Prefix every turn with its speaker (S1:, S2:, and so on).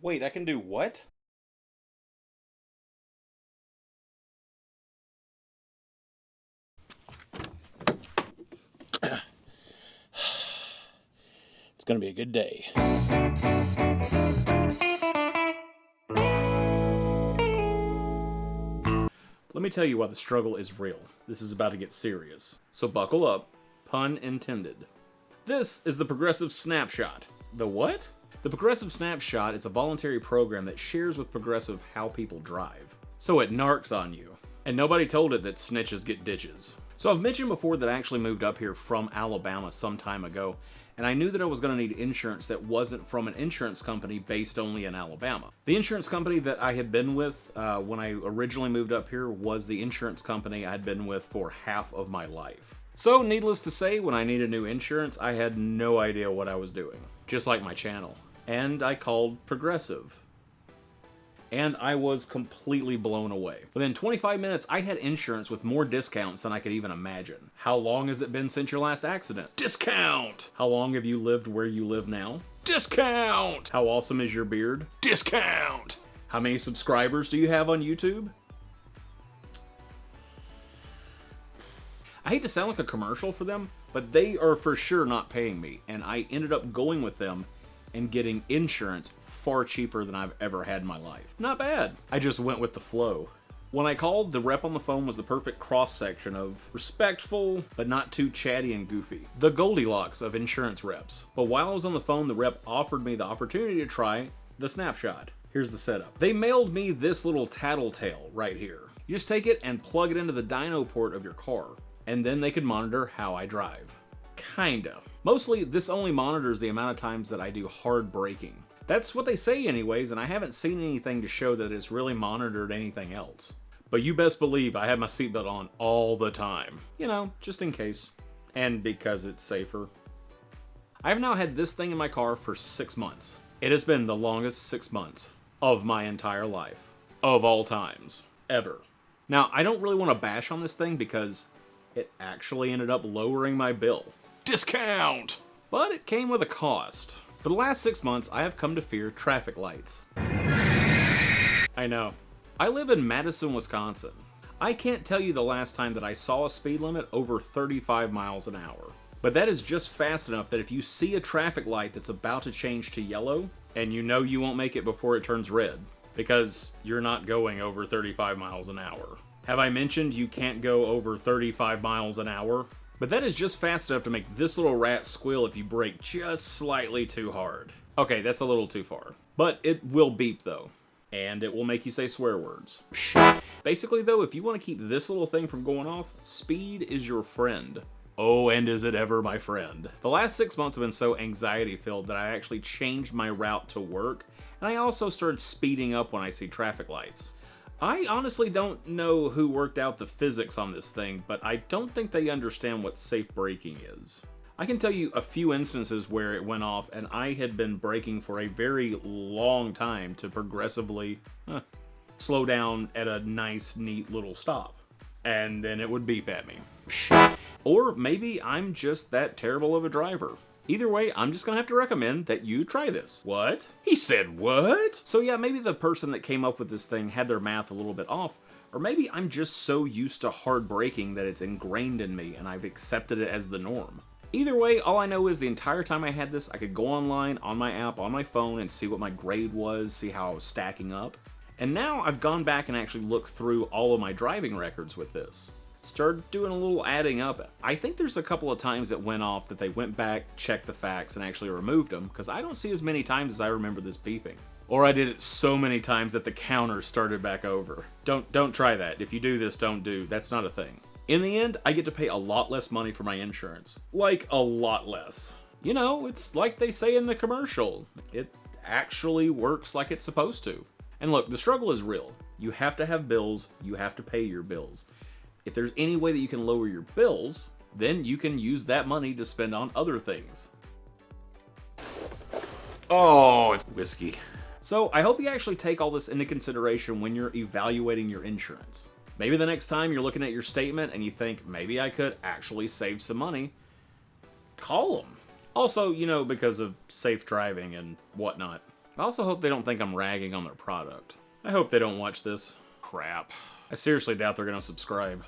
S1: Wait, I can do what? It's gonna be a good day. Let me tell you why the struggle is real. This is about to get serious. So buckle up, pun intended. This is the Progressive Snapshot. The what? The Progressive Snapshot is a voluntary program that shares with Progressive how people drive. So it narcs on you. And nobody told it that snitches get ditches. So I've mentioned before that I actually moved up here from Alabama some time ago, and I knew that I was going to need insurance that wasn't from an insurance company based only in Alabama. The insurance company that I had been with when I originally moved up here was the insurance company I had been with for half of my life. So needless to say, when I needed new insurance, I had no idea what I was doing. Just like my channel. And I called Progressive. And I was completely blown away. Within 25 minutes, I had insurance with more discounts than I could even imagine. How long has it been since your last accident? Discount! How long have you lived where you live now? Discount! How awesome is your beard? Discount! How many subscribers do you have on YouTube? I hate to sound like a commercial for them, but they are for sure not paying me, and I ended up going with them and getting insurance far cheaper than I've ever had in my life. Not bad. I just went with the flow. When I called, the rep on the phone was the perfect cross-section of respectful, but not too chatty and goofy. The Goldilocks of insurance reps. But while I was on the phone, the rep offered me the opportunity to try the Snapshot. Here's the setup. They mailed me this little tattletale right here. You just take it and plug it into the dyno port of your car, and then they can monitor how I drive. Kinda. Mostly, this only monitors the amount of times that I do hard braking. That's what they say anyways, and I haven't seen anything to show that it's really monitored anything else. But you best believe I have my seatbelt on all the time. You know, just in case. And because it's safer. I've now had this thing in my car for 6 months. It has been the longest 6 months of my entire life. Of all times. Ever. Now, I don't really want to bash on this thing because it actually ended up lowering my bill. Discount! But it came with a cost. For the last 6 months, I have come to fear traffic lights. I know. I live in Madison, Wisconsin. I can't tell you the last time that I saw a speed limit over 35 miles an hour. But that is just fast enough that if you see a traffic light that's about to change to yellow, and you know you won't make it before it turns red, because you're not going over 35 miles an hour. Have I mentioned you can't go over 35 miles an hour? But that is just fast enough to make this little rat squeal if you brake just slightly too hard. Okay, that's a little too far. But it will beep though. And it will make you say swear words. Basically though, if you want to keep this little thing from going off, speed is your friend. Oh, and is it ever my friend. The last 6 months have been so anxiety filled that I actually changed my route to work, and I also started speeding up when I see traffic lights. I honestly don't know who worked out the physics on this thing, but I don't think they understand what safe braking is. I can tell you a few instances where it went off and I had been braking for a very long time to progressively slow down at a nice, neat little stop. And then it would beep at me. Or maybe I'm just that terrible of a driver. Either way, I'm just gonna have to recommend that you try this. What? He said what? So yeah, maybe the person that came up with this thing had their math a little bit off, or maybe I'm just so used to hard braking that it's ingrained in me and I've accepted it as the norm. Either way, all I know is the entire time I had this, I could go online, on my app, on my phone, and see what my grade was, see how I was stacking up. And now I've gone back and actually looked through all of my driving records with this. Started doing a little adding up. I think there's a couple of times it went off that they went back, checked the facts, and actually removed them, because I don't see as many times as I remember this beeping. Or I did it so many times that the counter started back over. Don't try that. If you do this, don't do. That's not a thing. In the end, I get to pay a lot less money for my insurance. Like, a lot less. You know, it's like they say in the commercial. It actually works like it's supposed to. And look, the struggle is real. You have to have bills, you have to pay your bills. If there's any way that you can lower your bills, then you can use that money to spend on other things. Oh, it's whiskey. So I hope you actually take all this into consideration when you're evaluating your insurance. Maybe the next time you're looking at your statement and you think, maybe I could actually save some money, call them. Also, you know, because of safe driving and whatnot. I also hope they don't think I'm ragging on their product. I hope they don't watch this. Crap. I seriously doubt they're gonna subscribe.